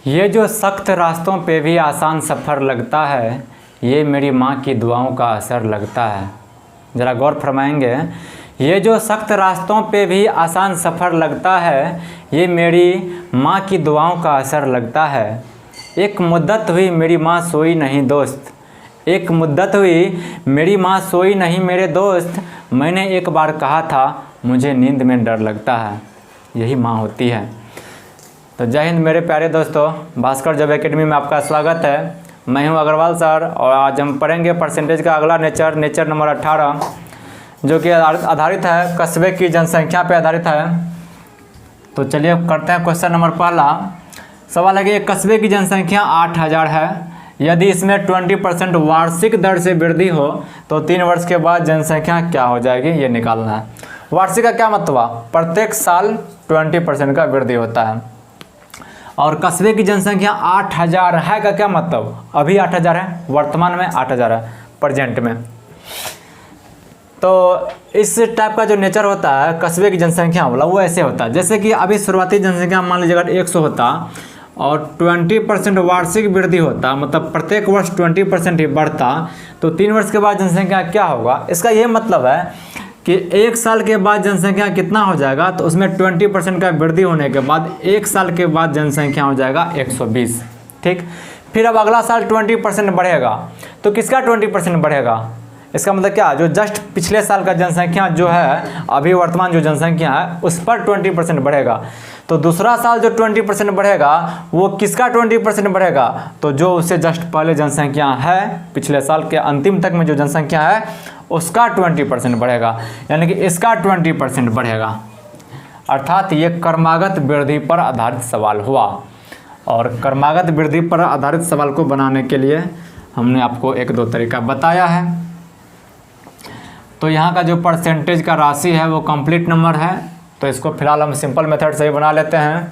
ये जो सख्त रास्तों पे भी आसान सफ़र लगता है, ये मेरी माँ की दुआओं का असर लगता है। ज़रा गौर फरमाएंगे। ये जो सख्त रास्तों पे भी आसान सफ़र लगता है, ये मेरी माँ की दुआओं का असर लगता है। एक मुद्दत हुई मेरी माँ सोई नहीं दोस्त, एक मुद्दत हुई मेरी माँ सोई नहीं मेरे दोस्त। मैंने एक बार कहा था मुझे नींद में डर लगता है। यही माँ होती है। तो जय हिंद मेरे प्यारे दोस्तों, भास्कर जॉब एकेडमी में आपका स्वागत है। मैं हूं अग्रवाल सर और आज हम पढ़ेंगे परसेंटेज का अगला नेचर नंबर 18, जो कि आधारित है कस्बे की जनसंख्या पर आधारित है। तो चलिए करते हैं क्वेश्चन नंबर पहला। सवाल है कि एक कस्बे की जनसंख्या 8000 है। यदि इसमें 20% वार्षिक दर से वृद्धि हो तो 3 वर्ष के बाद जनसंख्या क्या हो जाएगी, ये निकालना है। वार्षिक का क्या मतलब हुआ? प्रत्येक साल 20% का वृद्धि होता है। और कस्बे की जनसंख्या 8000 है का क्या मतलब? अभी 8000 है, वर्तमान में 8000 है प्रेजेंट में। तो इस टाइप का जो नेचर होता है कस्बे की जनसंख्या वाला, वो ऐसे होता है जैसे कि अभी शुरुआती जनसंख्या मान लीजिए अगर 100 होता और 20% वार्षिक वृद्धि होता, मतलब प्रत्येक वर्ष 20% ही बढ़ता, तो 3 वर्ष के बाद जनसंख्या क्या होगा? इसका ये मतलब है कि 1 साल के बाद जनसंख्या कितना हो जाएगा, तो उसमें 20% का वृद्धि होने के बाद 1 साल के बाद जनसंख्या हो जाएगा 120। ठीक, फिर अब अगला साल 20% बढ़ेगा, तो किसका 20% बढ़ेगा? इसका मतलब क्या? जो जस्ट पिछले साल का जनसंख्या जो है, अभी वर्तमान जो जनसंख्या है उस पर 20% बढ़ेगा। तो दूसरा साल जो 20% बढ़ेगा वो किसका 20% बढ़ेगा? तो जो उससे जस्ट पहले जनसंख्या है, पिछले साल के अंतिम तक में जो जनसंख्या है उसका 20% बढ़ेगा, यानी कि इसका 20% बढ़ेगा। अर्थात ये क्रमागत वृद्धि पर आधारित सवाल हुआ। और क्रमागत वृद्धि पर आधारित सवाल को बनाने के लिए हमने आपको 1-2 तरीका बताया है। तो यहाँ का जो परसेंटेज का राशि है वो कंप्लीट नंबर है, तो इसको फिलहाल हम सिंपल मेथड से ही बना लेते हैं।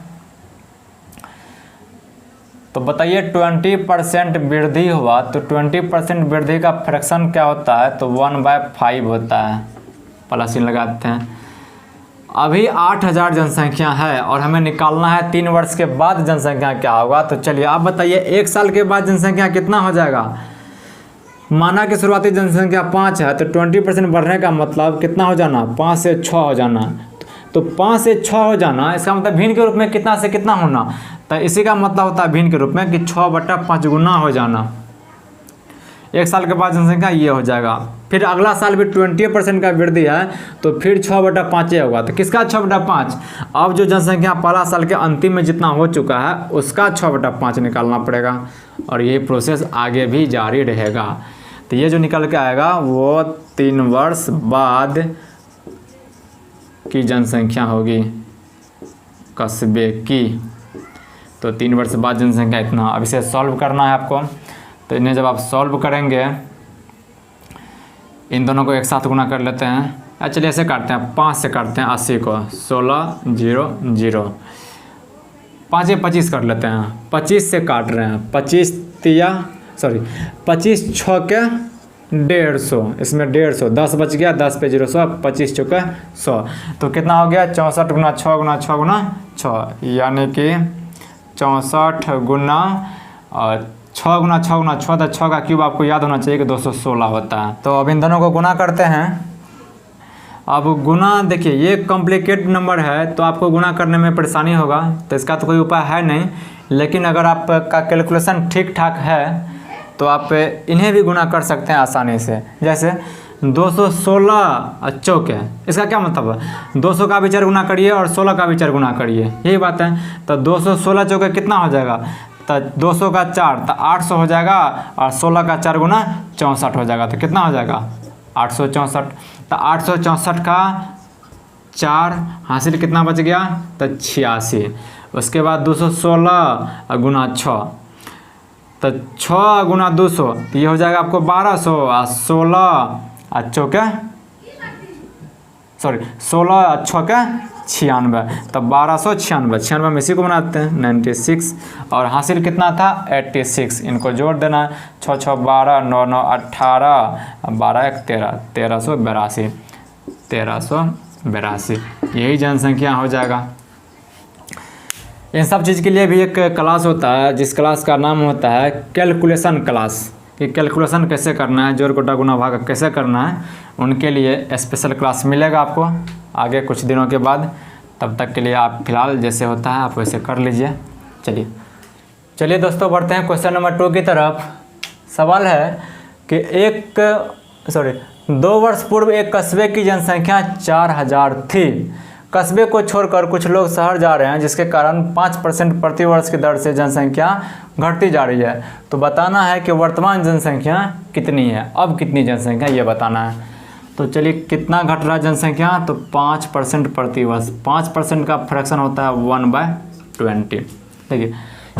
तो बताइए 20% वृद्धि हुआ तो 20% वृद्धि का फ्रैक्शन क्या होता है? तो 1/5 होता है। प्लस इन लगाते हैं। अभी 8000 जनसंख्या है और हमें निकालना है 3 वर्ष के बाद जनसंख्या क्या होगा। तो चलिए आप बताइए 1 साल के बाद जनसंख्या कितना हो जाएगा? माना कि शुरुआती जनसंख्या 5 है, तो 20% बढ़ने का मतलब कितना हो जाना? 5 से 6 हो जाना। तो 5 से 6 हो जाना, इसका मतलब भिन्न के रूप में कितना से कितना होना? तो इसी का मतलब होता है भिन्न के रूप में कि 6/5 गुना हो जाना। 1 साल के बाद जनसंख्या ये हो जाएगा। फिर अगला साल भी 20% का वृद्धि है, तो फिर 6/5 होगा। तो किसका 6/5? अब जो जनसंख्या पहला साल के अंतिम में जितना हो चुका है उसका 6/5 निकालना पड़ेगा। और ये प्रोसेस आगे भी जारी रहेगा। तो ये जो निकल के आएगा वो 3 वर्ष बाद की जनसंख्या होगी कस्बे की। तो 3 वर्ष बाद जनसंख्या इतना। अब इसे सॉल्व करना है आपको। तो इन्हें जब आप सॉल्व करेंगे, इन दोनों को एक साथ गुना कर लेते हैं। चलिए ऐसे काटते हैं, 5 से काटते हैं 80 को, 16 0 0, 5 से 25 कर लेते हैं। 25 से काट रहे हैं, 25 6 के 150, इसमें 150, 10 बच गया, 10 पे 0 100, 25 चौके 100। तो कितना हो गया? 64 गुना 6 गुना 6 गुना 6, यानी कि 64 गुना और 6 गुना 6 गुना 6, तो 6 का क्यूब आपको याद होना चाहिए कि 216 होता है। तो अब इन दोनों को गुना करते हैं। अब गुना देखिए ये कॉम्प्लिकेटेड नंबर है तो आपको गुना करने में परेशानी होगा, तो इसका तो कोई उपाय है नहीं। लेकिन अगर आपका कैलकुलेशन ठीक ठाक है तो आप इन्हें भी गुना कर सकते हैं आसानी से। जैसे 216 चौके, इसका क्या मतलब है? 200 का भी 4 गुना करिए और 16 का भी 4 गुना करिए, यही बात है। तो 216 चौके कितना हो जाएगा? तो 200 का 4 तो 800 हो जाएगा, और 16 का 4 गुना 64 हो जाएगा। तो कितना हो जाएगा? 864। तो 864 का 4 हासिल कितना बच गया? तो 86। उसके बाद 216 गुना 6, तो 6 गुना 200, तो ये हो जाएगा आपको 1200, और 16 चौके 16 छक्के 96, तब 1296, 96 में इसी को बनाते हैं 96। और हासिल कितना था? 86। इनको जोड़ देना, 6 6 12, 9 9 18, 12 1 13, 1382, 1382। यही जनसंख्या हो जाएगा। इन सब चीज़ के लिए भी एक क्लास होता है, जिस क्लास का नाम होता है कैलकुलेशन क्लास। कि कैलकुलेशन कैसे करना है, जोड़ घटा गुणा भाग कैसे करना है, उनके लिए स्पेशल क्लास मिलेगा आपको आगे कुछ दिनों के बाद। तब तक के लिए आप फिलहाल जैसे होता है आप वैसे कर लीजिए। चलिए दोस्तों, बढ़ते हैं क्वेश्चन नंबर 2 की तरफ। सवाल है कि 2 वर्ष पूर्व एक कस्बे की जनसंख्या 4000 थी। कस्बे को छोड़कर कुछ लोग शहर जा रहे हैं, जिसके कारण 5% प्रति वर्ष की दर से जनसंख्या घटती जा रही है। तो बताना है कि वर्तमान जनसंख्या कितनी है। अब कितनी जनसंख्या ये बताना है। तो चलिए, कितना घट रहा है जनसंख्या, तो 5% प्रति वर्ष। 5% का फ्रैक्शन होता है 1/20। देखिए,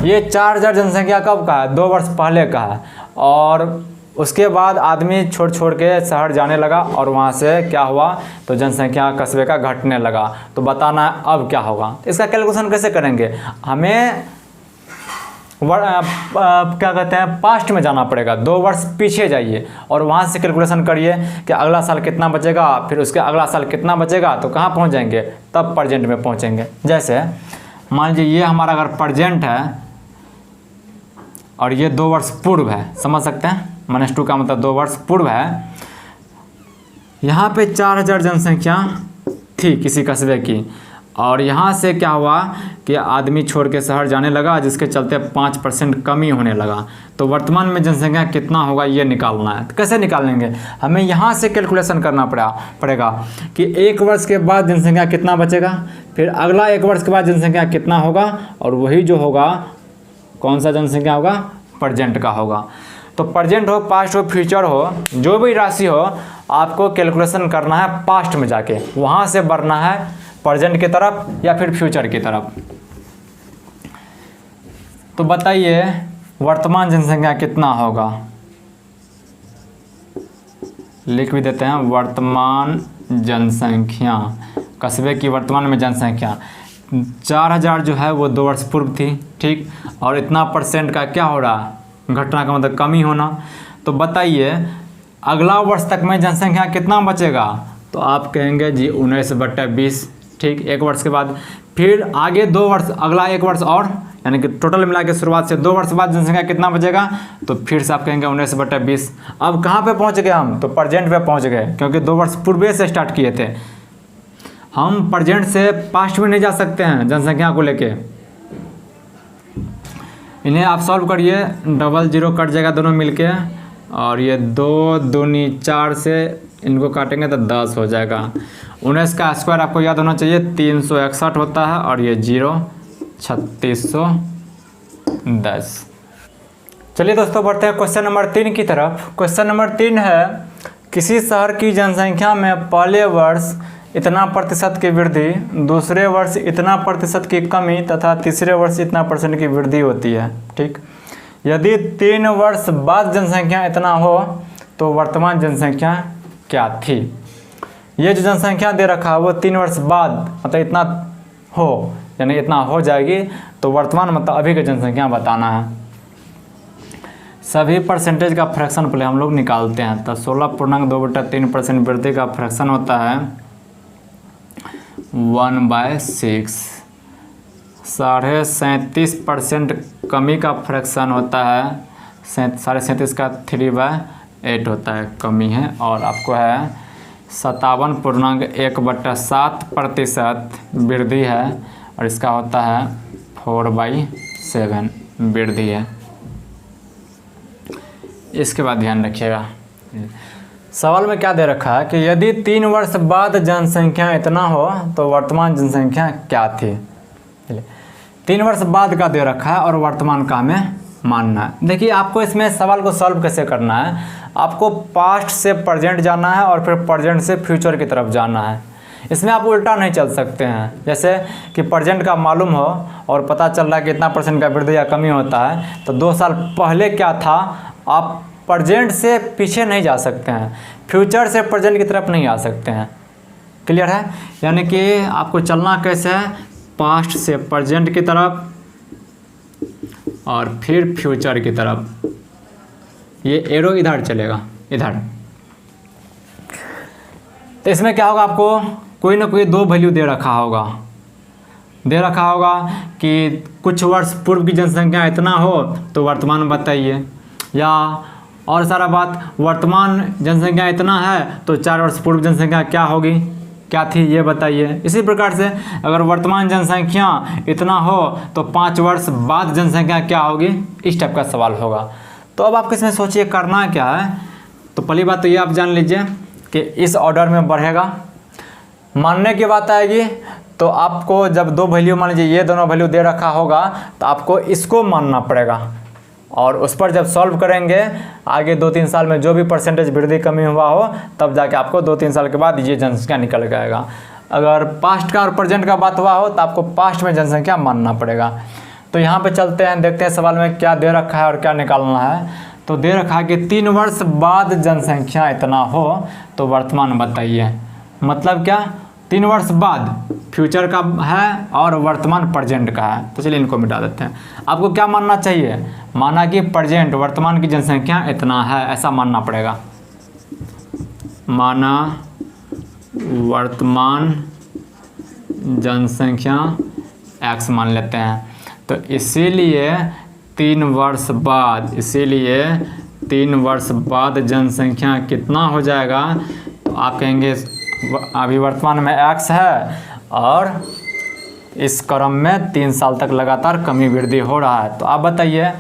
ये 4000 जनसंख्या कब का है, 2 वर्ष पहले का है। और उसके बाद आदमी छोड़ के शहर जाने लगा और वहाँ से क्या हुआ, तो जनसंख्या कस्बे का घटने लगा। तो बताना है अब क्या होगा। इसका कैलकुलेशन कैसे करेंगे, हमें क्या कहते हैं, पास्ट में जाना पड़ेगा। 2 वर्ष पीछे जाइए और वहाँ से कैलकुलेशन करिए कि अगला साल कितना बचेगा, फिर उसके अगला साल कितना बचेगा, तो कहाँ पहुँच जाएंगे, तब प्रेजेंट में पहुँचेंगे। जैसे मान लीजिए ये हमारा अगर प्रेजेंट है और ये 2 वर्ष पूर्व है, समझ सकते हैं, -2 का मतलब 2 वर्ष पूर्व है। यहाँ पे 4000 जनसंख्या थी किसी कस्बे की, और यहाँ से क्या हुआ कि आदमी छोड़ के शहर जाने लगा, जिसके चलते 5% कमी होने लगा। तो वर्तमान में जनसंख्या कितना होगा ये निकालना है। तो कैसे निकालेंगे, हमें यहाँ से कैलकुलेशन करना पड़ेगा कि 1 वर्ष के बाद जनसंख्या कितना बचेगा, फिर अगला 1 वर्ष के बाद जनसंख्या कितना होगा, और वही जो होगा कौन सा जनसंख्या होगा, प्रेजेंट का होगा। तो प्रेजेंट हो, पास्ट हो, फ्यूचर हो, जो भी राशि हो, आपको कैलकुलेशन करना है पास्ट में जाके, वहाँ से बढ़ना है प्रेजेंट की तरफ या फिर फ्यूचर की तरफ। तो बताइए वर्तमान जनसंख्या कितना होगा, लिख भी देते हैं। वर्तमान जनसंख्या, कस्बे की वर्तमान में जनसंख्या 4000 जो है वो 2 वर्ष पूर्व थी, ठीक। और इतना % का क्या हो रहा, घटना का मतलब कमी होना। तो बताइए अगला वर्ष तक में जनसंख्या कितना बचेगा, तो आप कहेंगे जी 19/20, ठीक। 1 वर्ष के बाद फिर आगे 2 वर्ष, अगला 1 वर्ष और, यानी कि टोटल मिला के शुरुआत से 2 वर्ष बाद जनसंख्या कितना बचेगा, तो फिर से आप कहेंगे 19/20। अब कहाँ पे पहुँच गए हम, तो प्रेजेंट पे पहुँच गए, क्योंकि 2 वर्ष पूर्व से स्टार्ट किए थे। हम प्रेजेंट से पास्ट में नहीं जा सकते हैं जनसंख्या को लेके। इन्हें आप सॉल्व करिए, 00 कट जाएगा दोनों मिलके, और ये 2 दूनी 4 से इनको काटेंगे तो 10 हो जाएगा। 19 का स्क्वायर आपको याद होना चाहिए 361 होता है, और ये 0 3610। चलिए दोस्तों, बढ़ते हैं क्वेश्चन नंबर 3 की तरफ। क्वेश्चन नंबर 3 है, किसी शहर की जनसंख्या में पहले वर्ष इतना % की वृद्धि, दूसरे वर्ष इतना % की कमी तथा तीसरे वर्ष इतना % की वृद्धि होती है, ठीक। यदि 3 वर्ष बाद जनसंख्या इतना हो तो वर्तमान जनसंख्या क्या थी। ये जो जनसंख्या दे रखा है वो 3 वर्ष बाद मतलब इतना हो, यानी इतना हो जाएगी, तो वर्तमान मतलब अभी की जनसंख्या बताना है। सभी % का फ्रैक्शन पहले हम लोग निकालते हैं। तो 16.2/3% वृद्धि का फ्रैक्शन होता है 1/6। 37.5% कमी का फ्रैक्शन होता है 37.5 का 3/8 होता है, कमी है। और आपको है 57.1/7% वृद्धि है, और इसका होता है 4/7 वृद्धि है। इसके बाद ध्यान रखिएगा, सवाल में क्या दे रखा है कि यदि 3 वर्ष बाद जनसंख्या इतना हो तो वर्तमान जनसंख्या क्या थी। 3 वर्ष बाद का दे रखा है और वर्तमान का हमें मानना है। देखिए आपको इसमें सवाल को सॉल्व कैसे करना है, आपको पास्ट से प्रेजेंट जाना है और फिर प्रेजेंट से फ्यूचर की तरफ जाना है। इसमें आप उल्टा नहीं चल सकते हैं, जैसे कि प्रेजेंट का मालूम हो और पता चल रहा है कि इतना % का वृद्धि या कमी होता है, तो 2 साल पहले क्या था, आप प्रेजेंट से पीछे नहीं जा सकते हैं, फ्यूचर से प्रेजेंट की तरफ नहीं आ सकते हैं। क्लियर है, यानी कि आपको चलना कैसे है, पास्ट से प्रेजेंट की तरफ और फिर फ्यूचर की तरफ। ये एरो इधर चलेगा, इधर। तो इसमें क्या होगा, आपको कोई ना कोई 2 वैल्यू दे रखा होगा, दे रखा होगा कि कुछ वर्ष पूर्व की जनसंख्या इतना हो तो वर्तमान बताइए, या और सारा बात वर्तमान जनसंख्या इतना है तो 4 वर्ष पूर्व जनसंख्या क्या होगी, क्या थी ये बताइए। इसी प्रकार से अगर वर्तमान जनसंख्या इतना हो तो 5 वर्ष बाद जनसंख्या क्या होगी, इस टाइप का सवाल होगा। तो अब आप इसमें सोचिए करना क्या है। तो पहली बात तो ये आप जान लीजिए कि इस ऑर्डर में बढ़ेगा। मानने की बात आएगी तो आपको जब दो वैल्यू मान लीजिए ये दोनों वैल्यू दे रखा होगा तो आपको इसको मानना पड़ेगा, और उस पर जब सॉल्व करेंगे आगे 2-3 साल में जो भी परसेंटेज वृद्धि कमी हुआ हो तब जाके आपको 2-3 साल के बाद ये जनसंख्या निकल के आएगा। अगर पास्ट का और प्रेजेंट का बात हुआ हो तो आपको पास्ट में जनसंख्या मानना पड़ेगा। तो यहाँ पे चलते हैं, देखते हैं सवाल में क्या दे रखा है और क्या निकालना है। तो दे रखा है कि 3 वर्ष बाद जनसंख्या इतना हो तो वर्तमान बताइए। मतलब क्या, 3 वर्ष बाद फ्यूचर का है और वर्तमान प्रेजेंट का है। तो चलिए इनको मिटा देते हैं। आपको क्या मानना चाहिए, माना कि प्रेजेंट वर्तमान की जनसंख्या इतना है, ऐसा मानना पड़ेगा। माना वर्तमान जनसंख्या x मान लेते हैं। तो इसीलिए 3 वर्ष बाद, इसीलिए 3 वर्ष बाद जनसंख्या कितना हो जाएगा, तो आप कहेंगे अभी वर्तमान में x है और इस क्रम में 3 साल तक लगातार कमी वृद्धि हो रहा है। तो आप बताइए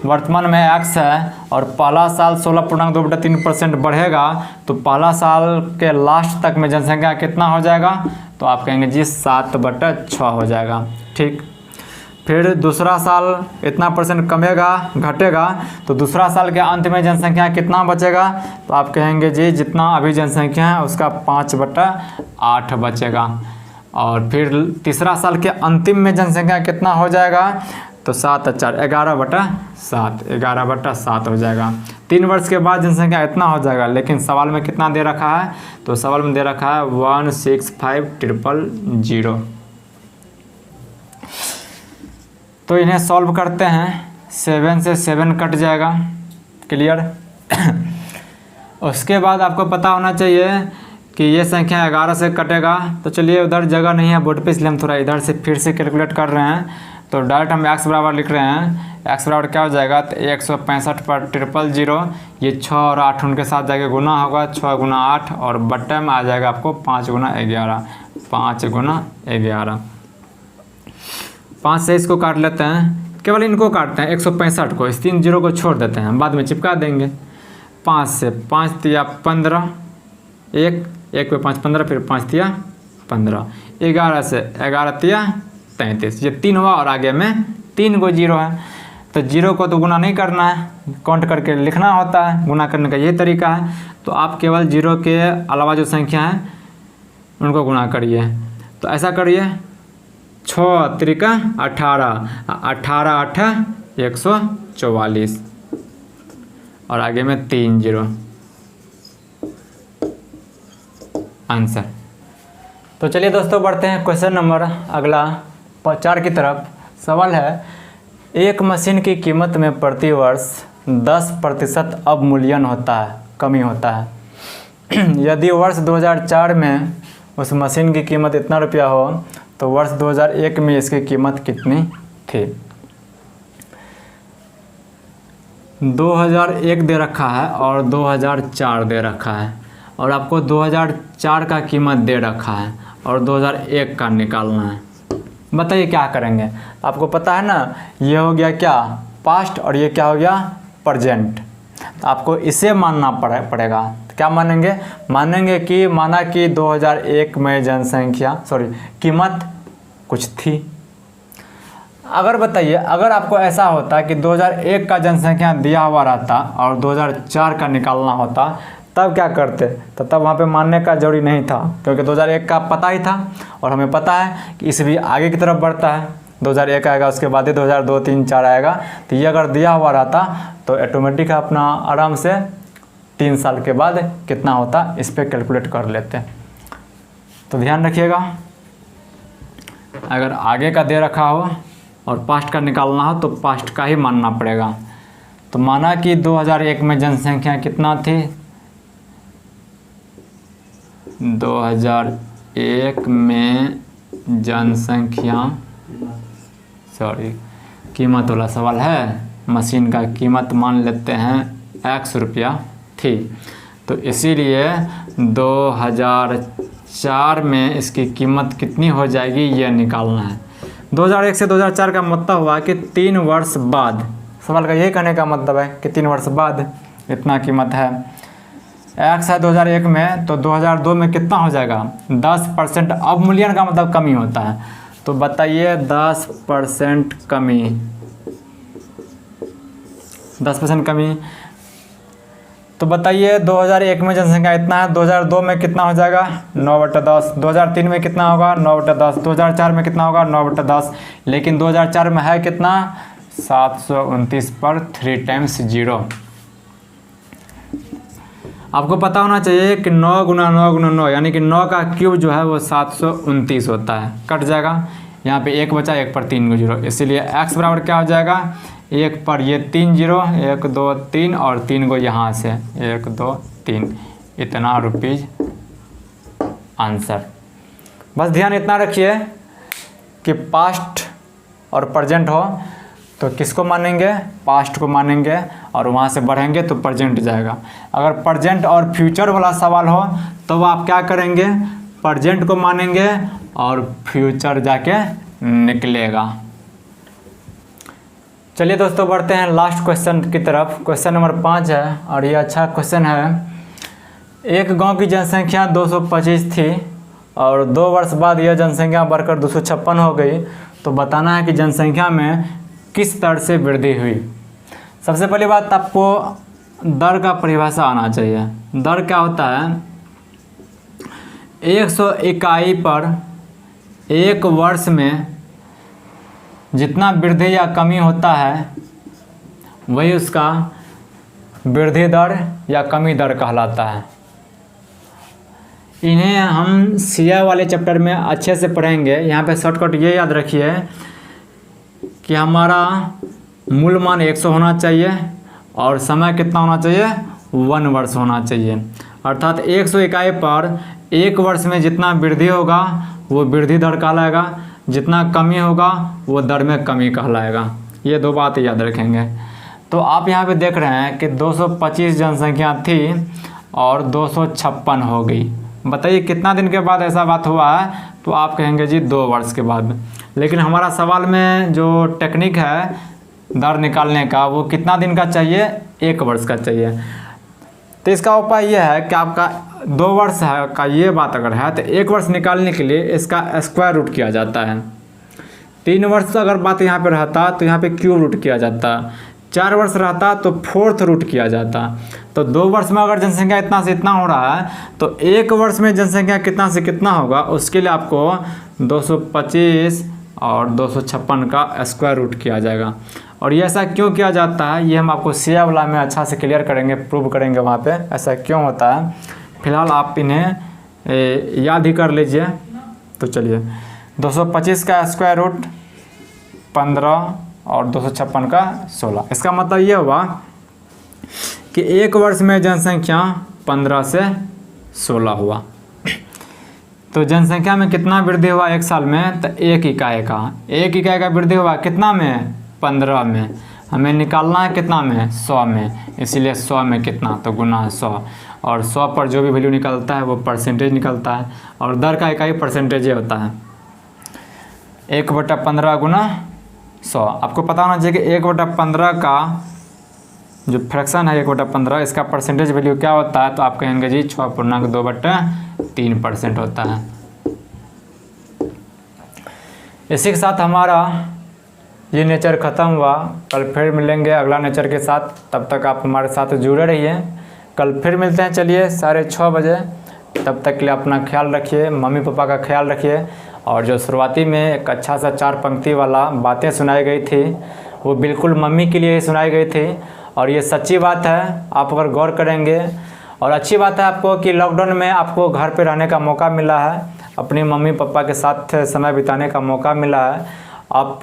वर्तमान में x है और पहला साल 16.2/3% बढ़ेगा तो पहला साल के लास्ट तक में जनसंख्या कितना हो जाएगा, तो आप कहेंगे जी 7/6 हो जाएगा। ठीक, फिर दूसरा साल इतना परसेंट कमेगा घटेगा तो दूसरा साल के अंत में जनसंख्या कितना बचेगा, तो आप कहेंगे जी जितना अभी जनसंख्या है उसका 5/8 बचेगा। और फिर तीसरा साल के अंतिम में जनसंख्या कितना हो जाएगा, तो 7/4 11/7 हो जाएगा। 3 वर्ष के बाद जनसंख्या इतना हो जाएगा, लेकिन सवाल में कितना दे रखा है, तो सवाल में दे रखा है 165,000। तो इन्हें सॉल्व करते हैं, 7 से 7 कट जाएगा, क्लियर। उसके बाद आपको पता होना चाहिए कि ये संख्या 11 से कटेगा। तो चलिए उधर जगह नहीं है बोर्ड पे, इसलिए हम थोड़ा इधर से फिर से कैलकुलेट कर रहे हैं। तो डायरेक्ट हम x बराबर लिख रहे हैं। x बराबर क्या हो जाएगा, तो 165/000, ये 6 और 8 उनके साथ जाके गुना होगा, 6 × 8 और बट्टे में आ जाएगा आपको 5 × 11, 5 × 11। 5 से इसको काट लेते हैं, केवल इनको काटते हैं 165 को, इस 3 0 को छोड़ देते हैं, बाद में चिपका देंगे। 5 से 5 तिया 15, 1 पे 5 15, फिर 5 तिया 15, 11 से 11 तिया 33, ये 3 हुआ और आगे में 3 को 0 है। तो 0 को तो गुना नहीं करना है, काउंट करके लिखना होता है, गुना करने का यही तरीका है। तो आप केवल 0 के अलावा जो संख्या है उनको गुना करिए। तो ऐसा करिए, 6 त्रिका 18, 18 8 144 और आगे में 3 0 आंसर। तो चलिए दोस्तों बढ़ते हैं क्वेश्चन नंबर अगला 4 की तरफ। सवाल है, एक मशीन की कीमत में प्रति वर्ष 10% अवमूल्यन होता है, कमी होता है। यदि वर्ष 2004 में उस मशीन की कीमत इतना रुपया हो तो वर्ष 2001 में इसकी कीमत कितनी थी। 2001 दे रखा है और 2004 दे रखा है, और आपको 2004 का कीमत दे रखा है और 2001 का निकालना है। बताइए क्या करेंगे। आपको पता है ना, ये हो गया क्या, पास्ट, और ये क्या हो गया, प्रेजेंट। तो आपको इसे मानना पड़ेगा। तो क्या मानेंगे, मानेंगे कि माना कि 2001 में जनसंख्या कीमत कुछ थी। अगर बताइए, अगर आपको ऐसा होता कि 2001 का जनसंख्या दिया हुआ रहता और 2004 का निकालना होता, तब क्या करते, तो तब वहाँ पे मानने का जरूरी नहीं था, क्योंकि 2001 का पता ही था और हमें पता है कि ईस्वी आगे की तरफ बढ़ता है। 2001 आएगा, उसके बाद ही 2002 3 4 आएगा। तो ये अगर दिया हुआ रहता तो ऑटोमेटिक अपना आराम से 3 साल के बाद कितना होता इस पर कैलकुलेट कर लेते। तो ध्यान रखिएगा, अगर आगे का दे रखा हो और पास्ट का निकालना हो तो पास्ट का ही मानना पड़ेगा। तो माना कि 2001 में जनसंख्या कितना थी, 2001 में जनसंख्या सॉरी कीमत वाला सवाल है। मशीन का कीमत मान लेते हैं x रुपया थी, तो इसीलिए 2004 में इसकी कीमत कितनी हो जाएगी ये निकालना है। 2001 से 2004 का मतलब हुआ कि 3 वर्ष बाद, सवाल का यही कहने का मतलब है कि 3 वर्ष बाद इतना कीमत है। x है 2001 में, तो 2002 में कितना हो जाएगा 10%। अवमूल्यन का मतलब कमी होता है, तो बताइए 10% कमी, 10% कमी। तो बताइए 2001 में जनसंख्या इतना है, 2002 में कितना हो जाएगा 9/10, 2003 में कितना होगा 9/10, 2004 में कितना होगा 9/10, लेकिन 2004 में है कितना 729 पर 3 टाइम्स 0। आपको पता होना चाहिए कि 9 गुना 9 गुना 9 यानी कि 9 का क्यूब जो है वो 729 होता है। कट जाएगा, यहाँ पे 1 बचा, 1 पर 3 को 0, इसीलिए x बराबर क्या हो जाएगा 1 पर ये 3 0, 1 2 3 और 3 को यहाँ से 1 2 3, इतना रुपीज आंसर। बस ध्यान इतना रखिए कि पास्ट और प्रेजेंट हो तो किसको मानेंगे, पास्ट को मानेंगे, और वहाँ से बढ़ेंगे तो प्रेजेंट जाएगा। अगर प्रेजेंट और फ्यूचर वाला सवाल हो तो आप क्या करेंगे, प्रेजेंट को मानेंगे और फ्यूचर जाके निकलेगा। चलिए दोस्तों बढ़ते हैं लास्ट क्वेश्चन की तरफ। क्वेश्चन नंबर 5 है और ये अच्छा क्वेश्चन है। एक गांव की जनसंख्या 225 थी और 2 वर्ष बाद यह जनसंख्या बढ़कर 256 हो गई, तो बताना है कि जनसंख्या में किस दर से वृद्धि हुई। सबसे पहली बात आपको दर का परिभाषा आना चाहिए। दर क्या होता है, 100 इकाई पर 1 वर्ष में जितना वृद्धि या कमी होता है वही उसका वृद्धि दर या कमी दर कहलाता है। इन्हें हम सीआई वाले चैप्टर में अच्छे से पढ़ेंगे। यहाँ पे शॉर्टकट ये याद रखिए कि हमारा मूल मान 100 होना चाहिए और समय कितना होना चाहिए 1 वर्ष होना चाहिए। अर्थात 100 इकाई पर 1 वर्ष में जितना वृद्धि होगा वो वृद्धि दर कहलाएगा, जितना कमी होगा वो दर में कमी कहलाएगा। ये 2 बात याद रखेंगे। तो आप यहाँ पे देख रहे हैं कि 225 जनसंख्या थी और 256 हो गई। बताइए कितना दिन के बाद ऐसा बात हुआ है, तो आप कहेंगे जी 2 वर्ष के बाद। लेकिन हमारा सवाल में जो टेक्निक है दर निकालने का वो कितना दिन का चाहिए, 1 वर्ष का चाहिए। तो इसका उपाय यह है कि आपका 2 वर्ष है का ये बात अगर है तो 1 वर्ष निकालने के लिए इसका स्क्वायर रूट किया जाता है। 3 वर्ष अगर बात यहाँ पे रहता तो यहाँ पे क्यूब रूट किया जाता। 4 वर्ष रहता तो 4th रूट किया जाता। तो 2 वर्ष में अगर जनसंख्या इतना से इतना हो रहा है तो 1 वर्ष में जनसंख्या कितना से कितना होगा, उसके लिए आपको 225 और 256 का स्क्वायर रूट किया जाएगा। और ये ऐसा क्यों किया जाता है ये हम आपको सीआई वाला में अच्छा से क्लियर करेंगे, प्रूव करेंगे वहाँ पे ऐसा क्यों होता है। फिलहाल आप इन्हें याद ही कर लीजिए। तो चलिए 225 का स्क्वायर रूट 15 और 256 का 16। इसका मतलब ये हुआ कि 1 वर्ष में जनसंख्या 15 से 16 हुआ। तो जनसंख्या में कितना वृद्धि हुआ 1 साल में, तो 1 इकाई का। 1 इकाई का वृद्धि हुआ कितना में, 15 में। हमें निकालना है कितना में, 100 में। इसीलिए 100 में कितना, तो गुना 100। और 100 पर जो भी वैल्यू निकलता है वो परसेंटेज निकलता है। और दर का इकाई परसेंटेज होता है। 1/15 गुना 100। आपको पता होना चाहिए कि 1/15 का जो फ्रैक्शन है 1/15 इसका परसेंटेज वैल्यू क्या होता है, तो आप कहेंगे जी 6.2/3% होता है। इसी के साथ हमारा ये नेचर ख़त्म हुआ। कल फिर मिलेंगे अगला नेचर के साथ। तब तक आप हमारे साथ जुड़े रहिए। कल फिर मिलते हैं, चलिए 6:30 बजे। तब तक के लिए अपना ख्याल रखिए, मम्मी पापा का ख्याल रखिए। और जो शुरुआती में एक अच्छा सा 4 पंक्ति वाला बातें सुनाई गई थी वो बिल्कुल मम्मी के लिए ही सुनाई गई थी। और ये सच्ची बात है, आप अगर गौर करेंगे। और अच्छी बात है आपको कि लॉकडाउन में आपको घर पे रहने का मौका मिला है, अपने मम्मी पापा के साथ समय बिताने का मौका मिला है। आप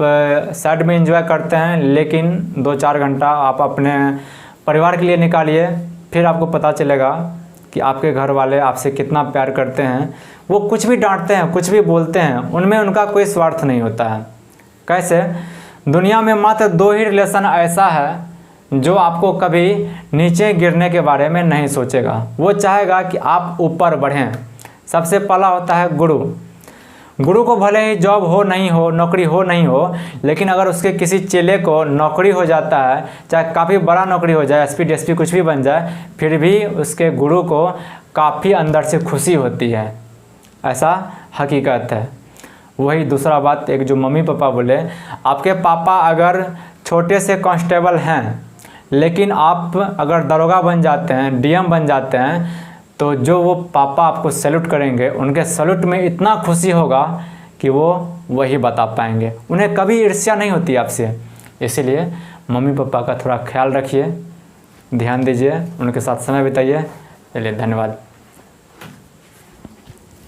साइड में एंजॉय करते हैं, लेकिन 2-4 घंटा आप अपने परिवार के लिए निकालिए। फिर आपको पता चलेगा कि आपके घर वाले आपसे कितना प्यार करते हैं। वो कुछ भी डांटते हैं, कुछ भी बोलते हैं, उनमें उनका कोई स्वार्थ नहीं होता है। कैसे? दुनिया में मात्र 2 ही रिलेशन ऐसा है जो आपको कभी नीचे गिरने के बारे में नहीं सोचेगा, वो चाहेगा कि आप ऊपर बढ़ें। सबसे पहला होता है गुरु। गुरु को भले ही जॉब हो नहीं हो, नौकरी हो नहीं हो, लेकिन अगर उसके किसी चेले को नौकरी हो जाता है, चाहे काफ़ी बड़ा नौकरी हो जाए, एसपी डीएसपी कुछ भी बन जाए, फिर भी उसके गुरु को काफ़ी अंदर से खुशी होती है। ऐसा हकीकत है। वही दूसरा बात, एक जो मम्मी पापा बोले, आपके पापा अगर छोटे से कांस्टेबल हैं, लेकिन आप अगर दरोगा बन जाते हैं, डीएम बन जाते हैं, तो जो वो पापा आपको सैल्यूट करेंगे, उनके सैल्यूट में इतना खुशी होगा कि वो वही बता पाएंगे। उन्हें कभी ईर्ष्या नहीं होती आपसे। इसीलिए मम्मी पापा का थोड़ा ख्याल रखिए, ध्यान दीजिए, उनके साथ समय बिताइए। चलिए, धन्यवाद।